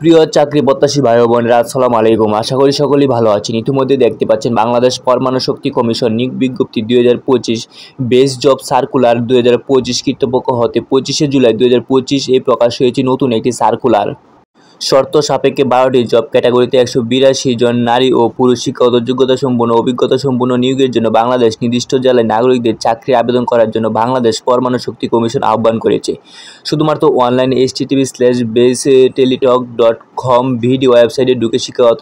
প্রিয় চাকরি প্রত্যাশী ভাই ও বোনেরা, আসসালামু আলাইকুম। আশা করি সকলেই ভালো আছেন। ইতিমধ্যে দেখতে পাচ্ছেন বাংলাদেশ পরমাণু শক্তি কমিশন নিয়োগ বিজ্ঞপ্তি 2025 বেস্ট জব সার্কুলার 2025 কৃতপক্ষ হতে 25শে জুলাই 2025 এই প্রকাশ হয়েছে নতুন একটি সার্কুলার। শর্ত সাপেক্ষে 12টি জব ক্যাটাগরিতে 182 জন নারী ও পুরুষ শিক্ষাগত যোগ্যতা সম্পন্ন অভিজ্ঞতা সম্পন্ন নিয়োগের জন্য বাংলাদেশ নির্দিষ্ট জেলায় নাগরিকদের চাকরি আবেদন করার জন্য বাংলাদেশ পরমাণু শক্তি কমিশন আহ্বান করেছে। শুধুমাত্র অনলাইনে http://bestteletalk.com ভিডিও ওয়েবসাইটে ঢুকে শিক্ষাগত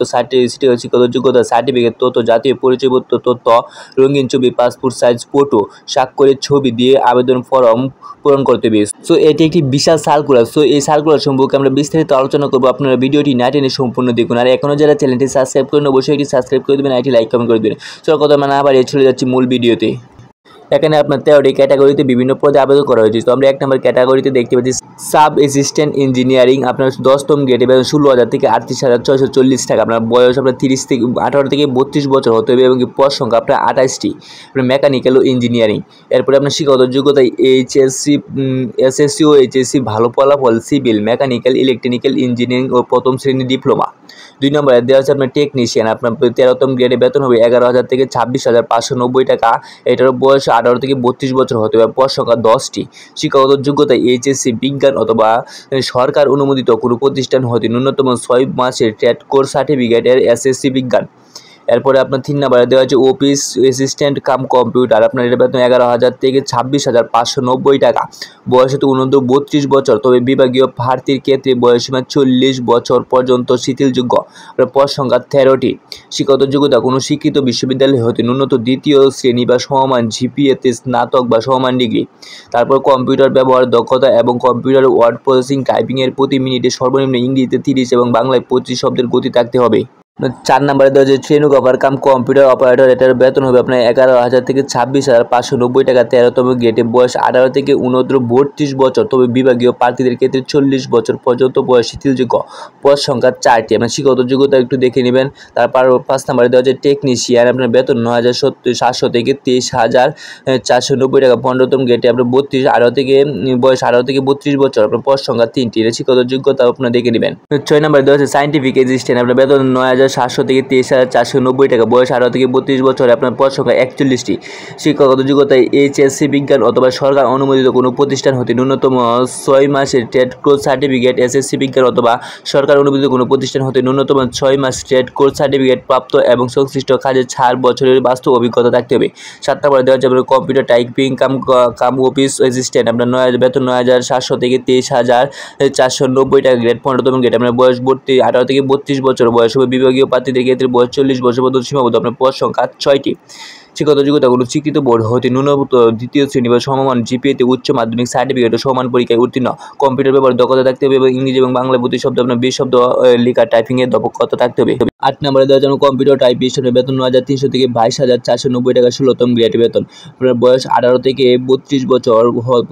যোগ্যতা সার্টিফিকেট তথ্য, জাতীয় পরিচয়পত্র তথ্য, রঙিন ছবি, পাসপোর্ট সাইজ ফটো, স্বাক্ষরের ছবি দিয়ে আবেদন ফর্ম পূরণ করতে হবে। সো এটি একটি বিশাল সার্কুলার। সো এই সার্কুলার সম্পর্কে আমরা বিস্তারিত আলোচনা করবো। আপনারা ভিডিওটি না টেনে সম্পূর্ণ দেখুন। আর এখনও যারা চ্যানেলটি সাবস্ক্রাইব করেন অবশ্যই এটি সাবস্ক্রাইব করে দেবেন, এটি লাইক কমেন্ট করে দেবেন। সো কথা না বাড়িয়ে চলে যাচ্ছি মূল ভিডিওতে। এখানে আপনার 13টি ক্যাটাগরিতে বিভিন্ন পদে আবেদন করা হয়েছে। তো আমরা 1 নম্বর ক্যাটাগরিতে দেখতে পাচ্ছি সাব অ্যাসিস্ট্যান্ট ইঞ্জিনিয়ারিং। আপনার 10তম গ্রেডে বেতন 16,000 থেকে 38,640 টাকা। আপনার বয়স আপনার 18 থেকে 32 বছর হতে হবে এবং পদ সংখ্যা আপনার 28টি। আপনার মেকানিক্যাল ও ইঞ্জিনিয়ারিং। এরপরে আপনার শিক্ষাগত যোগ্যতা এসএসসি ও এইচএসসি ভালো ফলাফল, সিভিল, মেকানিক্যাল, ইলেকট্রিক্যাল ইঞ্জিনিয়ারিং ও প্রথম শ্রেণী ডিপ্লোমা। 2 নম্বরে দেওয়া আছে আপনার টেকনিশিয়ান। আপনার 13তম গ্রেডে বেতন হবে 11,000 থেকে 26,590 টাকা। এটার বয়স 18 থেকে 32 বছর হতে হবে। পদ সংখ্যা 10টি। শিক্ষাগত যোগ্যতা এইচএসসি বিজ্ঞান অথবা সরকার অনুমোদিত কোনো প্রতিষ্ঠান হতে ন্যূনতম 6 মাসের ট্রেড কোর্স সার্টিফিকেট এর এসএসসি বিজ্ঞান। এরপরে আপনার 3 নম্বরে দেওয়া আছে অফিস অ্যাসিস্ট্যান্ট কাম কম্পিউটার। আপনার এটা বেতন 11,000 থেকে 26,590 টাকা। বয়স হতে 32 বছর, তবে বিভাগীয় প্রার্থীর ক্ষেত্রে বয়সীমা 40 বছর পর্যন্ত শিথিলযোগ্য। পদ সংখ্যা 13টি। শিক্ষাগত যোগ্যতা কোনো শিক্ষিত বিশ্ববিদ্যালয় হতে ন্যূনতম 2য় শ্রেণী বা সমমান জিপিএতে স্নাতক বা সমমান ডিগ্রি। তারপর কম্পিউটার ব্যবহার দক্ষতা এবং কম্পিউটার ওয়ার্ড প্রসেসিং টাইপিংয়ের প্রতি মিনিটে সর্বনিম্ন ইংরেজিতে 30 এবং বাংলায় 25 শব্দের গতি থাকতে হবে। 4 নম্বরে দেওয়া যে স্টেনোগ্রাফার কাম কম্পিউটার অপারেটর। এটার বেতন হবে আপনার 11,000 থেকে 26,590 টাকা। 13তম গ্রেডে বয়স 18 থেকে 32 বছর, তবে বিভাগীয় প্রার্থীদের ক্ষেত্রে 40 বছর পর্যন্ত বয়স শিথিলযোগ্য। পদ সংখ্যা 4টি। আপনার শিক্ষাগত যোগ্যতা একটু দেখে নেবেন। তারপর 5 নম্বরে দেওয়া যে টেকনিশিয়ান। আপনার বেতন 9,700 থেকে 23,490 টাকা। 15তম গ্রেডে আপনার বয়স 18 থেকে 32 বছর। আপনার পদ সংখ্যা 3টি। শিক্ষাগত যোগ্যতা আপনার দেখে নেবেন। 6 নম্বরে দেওয়া আছে সায়েন্টিফিক অ্যাসিস্ট্যান্ট। আপনার বেতন 9,700 থেকে 23,490 টাকা। বয়স 18 থেকে 32 বছর। আপনার পদ সংখ্যা 41টি। শিক্ষাগত যোগ্যতায় এইচএসসি বিজ্ঞান অথবা সরকার অনুমোদিত কোনো প্রতিষ্ঠান হতে ন্যূনতম 6 মাসের ট্রেড কোর্স সার্টিফিকেট, এসএসসি বিজ্ঞান অথবা সরকার অনুমোদিত কোনো প্রতিষ্ঠান হতে ন্যূনতম 6 মাস ট্রেড কোর্স সার্টিফিকেট প্রাপ্ত এবং সংশ্লিষ্ট কাজে 4 বছরের বাস্তব অভিজ্ঞতা থাকতে হবে। 7 নম্বরে দেওয়া যাবে computer typing cum office assistant. আপনার বেতন 9,700 থেকে 23,490 টাকা। গ্রেড 15তম গ্রেড। আপনার বয়স 18 থেকে 32 বছর। বয়স হবে বিভাগীয় প্রার্থীদের ক্ষেত্রে বয়স 40 বছর পর্যন্ত সীমাবদ্ধ। আপনার পদ সংখ্যা 6টি। শিক্ষাগত যোগ্যতা কোনো স্বীকৃত বোর্ড হতে ন্যূনতম 2য় শ্রেণী বা সমমান জিপিএতে উচ্চ মাধ্যমিক সার্টিফিকেট ও সমান পরীক্ষায় উত্তীর্ণ। কম্পিউটার ব্যবহার দক্ষতা থাকতে হবে এবং ইংরেজি এবং বাংলা প্রতি শব্দ আপনার 20 শব্দ লেখা টাইপিংয়ের দক্ষতা থাকতে হবে। 8 নম্বরে দেওয়া যাবে কম্পিউটার টাইপিস্ট। বেতন 9,300 থেকে 22,490 টাকা। 16তম গ্রেড বেতন। আপনার বয়স 18 থেকে 32 বছর,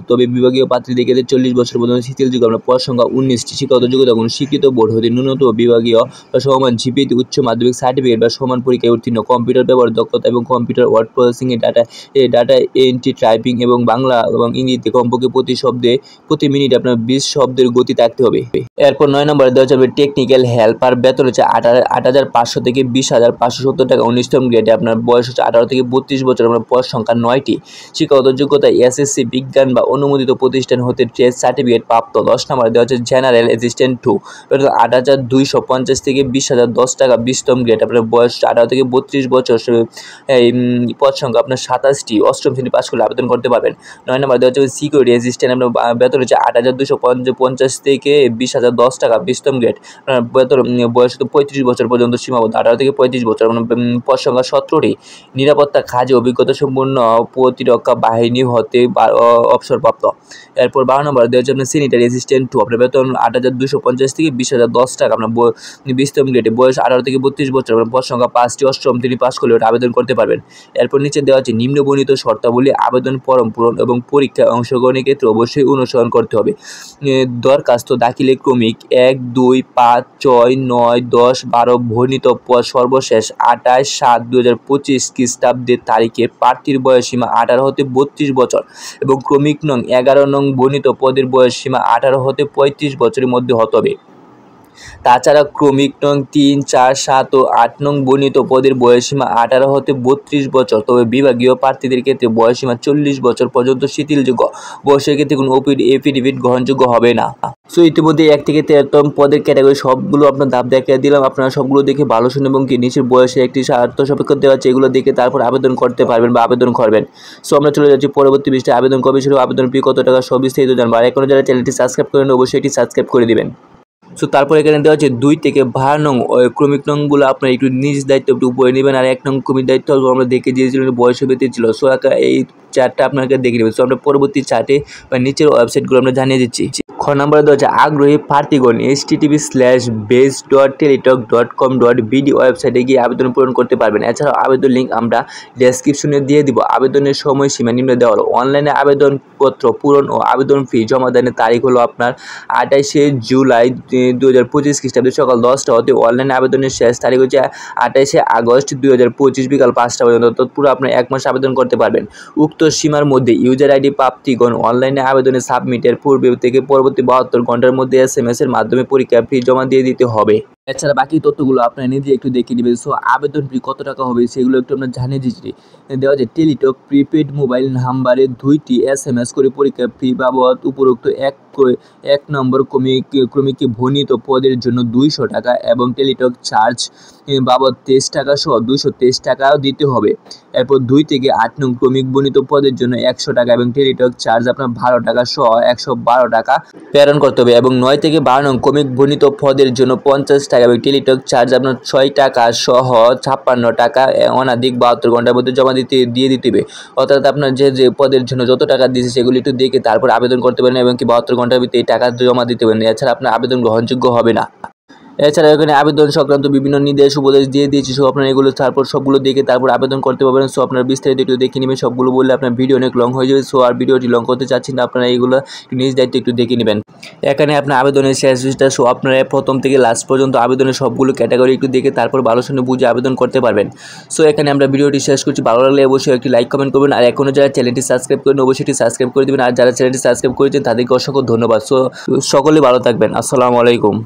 তবে বিভাগীয় প্রার্থীদের ক্ষেত্রে 40 বছর পর্যন্ত শিথিলযোগ্য। আপনার পদ সংখ্যা 19টি। শিক্ষাগত যোগ্যতা কোনো শিক্ষিত বোর্ড হতে ন্যূনতম বিভাগীয় বা সমমান জিপিএতে উচ্চ মাধ্যমিক সার্টিফিকেট বা সমান পরীক্ষায় উত্তীর্ণ। কম্পিউটার ব্যবহার দক্ষতা এবং computer word processing data entry typing এবং বাংলা এবং ইংরেজিতে কমপক্ষে প্রতি মিনিটে আপনার 20 শব্দের গতি থাকতে হবে। এরপর 9 নম্বরে দেওয়া যাবে টেকনিক্যাল হেল্পার। বেতন হচ্ছে 8,500 থেকে 20,570 টাকা। 19তম গ্রেডে। আপনার বয়স হচ্ছে 18 থেকে 32 বছর। আপনার পদ সংখ্যা 9টি। শিক্ষাগত যোগ্যতা এসএসসি বিজ্ঞান বা অনুমোদিত প্রতিষ্ঠান হতে ট্রেড সার্টিফিকেট প্রাপ্ত। 10 নম্বরে দেওয়া হচ্ছে জেনারেল অ্যাসিস্ট্যান্ট 2। বেতন 8,250 থেকে 20,010 টাকা। 20তম গ্রেড। আপনার বয়স 18 থেকে 32 বছর। পদ সংখ্যা আপনার 27টি। 8ম শ্রেণী পাস করলে আবেদন করতে পারবেন। 9 নম্বর দেওয়া হচ্ছে সিকিউরিটি অ্যাসিস্ট্যান্ট। আপনার বেতন হচ্ছে 8,250 থেকে 20,010 টাকা। 20তম গ্রেড। আপনার বেতন বয়স 35 বছর পর্যন্ত সীমাবদ্ধ। 18 থেকে 35 বছর। পদ সংখ্যা 17টি। নিরাপত্তা কাজে অভিজ্ঞতা সম্পন্ন প্রতিরক্ষা বাহিনী হতে অবসরপ্রাপ্ত। এরপর 12 নম্বর দেওয়া হচ্ছে আপনার স্যানিটারি অ্যাসিস্ট্যান্ট 2। আপনার বেতন 8,250 থেকে 20,010 টাকা। আপনার 20তম গ্রেডে। বয়স 18 থেকে 32 বছর। আপনার পদ সংখ্যা 5টি। 8ম শ্রেণী পাস করলে আবেদন করতে পারবেন। এরপর নিচে দেওয়া আছে নিম্নবর্ণিত শর্তাবলী আবেদন ফরম পূরণ এবং পরীক্ষায় অংশগ্রহণের ক্ষেত্রে অবশ্যই অনুসরণ করতে হবে। দরখাস্ত দাখিলে ক্রমিক 1, 2, 5, 6, 9, 10, 12 বর্ণিত পদ সর্বশেষ 28/7/2025 খ্রিস্টাব্দের তারিখে প্রার্থীর বয়সসীমা 18 হতে 32 বছর এবং ক্রমিক নং 11 নং বর্ণিত পদের বয়সসীমা 18 হতে 35 বছরের মধ্যে হতে হবে। তাছাড়া ক্রমিক নং 3, 4, 7 ও 8 নং বর্ণিত পদের বয়সসীমা 18 হতে 32 বছর, তবে বিভাগীয় প্রার্থীদের ক্ষেত্রে বয়সসীমা 40 বছর পর্যন্ত শিথিলযোগ্য। বয়সের ক্ষেত্রে কোনো এফিডেভিট গ্রহণযোগ্য হবে না। সো ইতিমধ্যে 1 থেকে 13তম পদের ক্যাটাগরি সবগুলো আপনার ধাপ দেখিয়ে দিলাম। আপনারা সবগুলো দেখে ভালো শুনে এবং কি নিচের বয়সে একটি শর্ত সাপেক্ষ দেওয়া আছে, এগুলো দেখে তারপর আবেদন করতে পারবেন বা আবেদন করবেন। সো আমরা চলে যাচ্ছি পরবর্তী পৃষ্ঠায়। আবেদন কবে শুরু, আবেদন ফি কত টাকা, সব বিস্তারিত জানবো। আর এখনো যারা চ্যানেলটি সাবস্ক্রাইব করেন অবশ্যই এটি সাবস্ক্রাইব করে দিবেন। সো তারপর এখানে দেওয়া আছে 2 থেকে 12 নং ক্রমিক নংগুলো আপনার একটু নিজ দায়িত্ব একটু উপরে নেবেন। আর 1 নং ক্রমিক দায়িত্ব আমরা দেখে দিয়েছিলাম বয়সের ভিত্তিতে ছিল। সো এই চার্টটা আপনাকে দেখে নেবেন। সো আমরা পরবর্তী চার্টে বা নিচের ওয়েবসাইটগুলো আমরা জানিয়ে দিচ্ছি। খ নম্বরে দেওয়া আছে আগ্রহী প্রার্থীগণ http:/base.teletalk.com.bd ওয়েবসাইটে গিয়ে আবেদন পূরণ করতে পারবেন। এছাড়াও আবেদন লিঙ্ক আমরা ডেসক্রিপশনে দিয়ে দিব। আবেদনের সময়সীমা নিম্নে দেওয়া হলো। অনলাইনে আবেদনপত্র পূরণ ও আবেদন ফি জমা দানের তারিখ হলো আপনার 28শে জুলাই 2025 খ্রিস্টাব্দে সকাল 10টা হতে অনলাইনে আবেদনের শেষ তারিখ হচ্ছে 28শে আগস্ট 2025 বিকাল 5টা পর্যন্ত। তৎপুরো আপনার 1 মাস আবেদন করতে পারবেন। উক্ত সীমার মধ্যে ইউজার আইডি প্রাপ্তিগণ অনলাইনে আবেদনে সাবমিটের পূর্বে থেকে পরবর্তী 72 ঘন্টার মধ্যে SMS এর মাধ্যমে পরীক্ষা ফি জমা দিয়ে দিতে হবে। এছাড়া বাকি তথ্যগুলো আপনারা নিজে একটু দেখে নেবেন। সো আবেদন ফি কত টাকা হবে সেগুলো একটু আমরা জানিয়ে দিচ্ছি। দেওয়া যায় টেলিটক প্রিপেড মোবাইল নাম্বারে 2টি SMS করে পরীক্ষা ফি বাবদ উপরোক্ত 1 নম্বর ক্রমিকে বর্ণিত পদের জন্য 200 টাকা এবং টেলিটক চার্জ বাবদ 23 টাকা সহ 223 টাকাও দিতে হবে। এরপর 2 থেকে 8 নং ক্রমিক বর্ণিত পদের জন্য 100 টাকা এবং টেলিটক চার্জ আপনার 12 টাকা সহ 112 টাকা প্রেরণ করতে হবে। এবং 9 থেকে 12 নং ক্রমিক বর্ণিত পদের জন্য 50 টাকা এবং টেলিটক চার্জ আপনার 6 টাকা সহ 56 টাকা অনাধিক 72 ঘন্টার মধ্যে জমা দিয়ে দিতে হবে। অর্থাৎ আপনার যে পদের জন্য যত টাকা দিয়েছে সেগুলি একটু দেখে তারপর আবেদন করতে পারেন এবং কি 72 ঘন্টার ভিতরে এই টাকা জমা দিতে পারেন। এছাড়া আপনার আবেদন গ্রহণযোগ্য হবে না। এছাড়া এখানে আবেদন সংক্রান্ত বিভিন্ন নির্দেশ উপদেশ দিয়ে দিয়েছি। সো আপনারা এগুলো তারপর সবগুলো দেখে তারপর আবেদন করতে পারবেন। সো আপনার বিস্তারিত একটু দেখে নেবেন। সবগুলো বললে আপনার ভিডিও অনেক লং হয়ে যাবে। সো আর ভিডিওটি লং করতে চাচ্ছেন না, আপনারা এইগুলো নিজ দায়িত্বে একটু দেখে নেবেন। এখানে আপনার আবেদনের শেষ পৃষ্ঠা। সো আপনারা প্রথম থেকে লাস্ট পর্যন্ত আবেদনের সবগুলো ক্যাটাগরি একটু দেখে তারপর ভালো শুনে বুঝে আবেদন করতে পারবেন। সো এখানে আমরা ভিডিওটি শেষ করছি। ভালো লাগলে অবশ্যই একটি লাইক কমেন্ট করবেন। আর এখনও যারা চ্যানেলটি সাবস্ক্রাইব করেন অবশ্যই এটি সাবস্ক্রাইব করে দেবেন। আর যারা চ্যানেলটি সাবস্ক্রাইব করেছেন তাদেরকে অসংখ্য ধন্যবাদ। সো সকলে ভালো থাকবেন। আসসালামু আলাইকুম।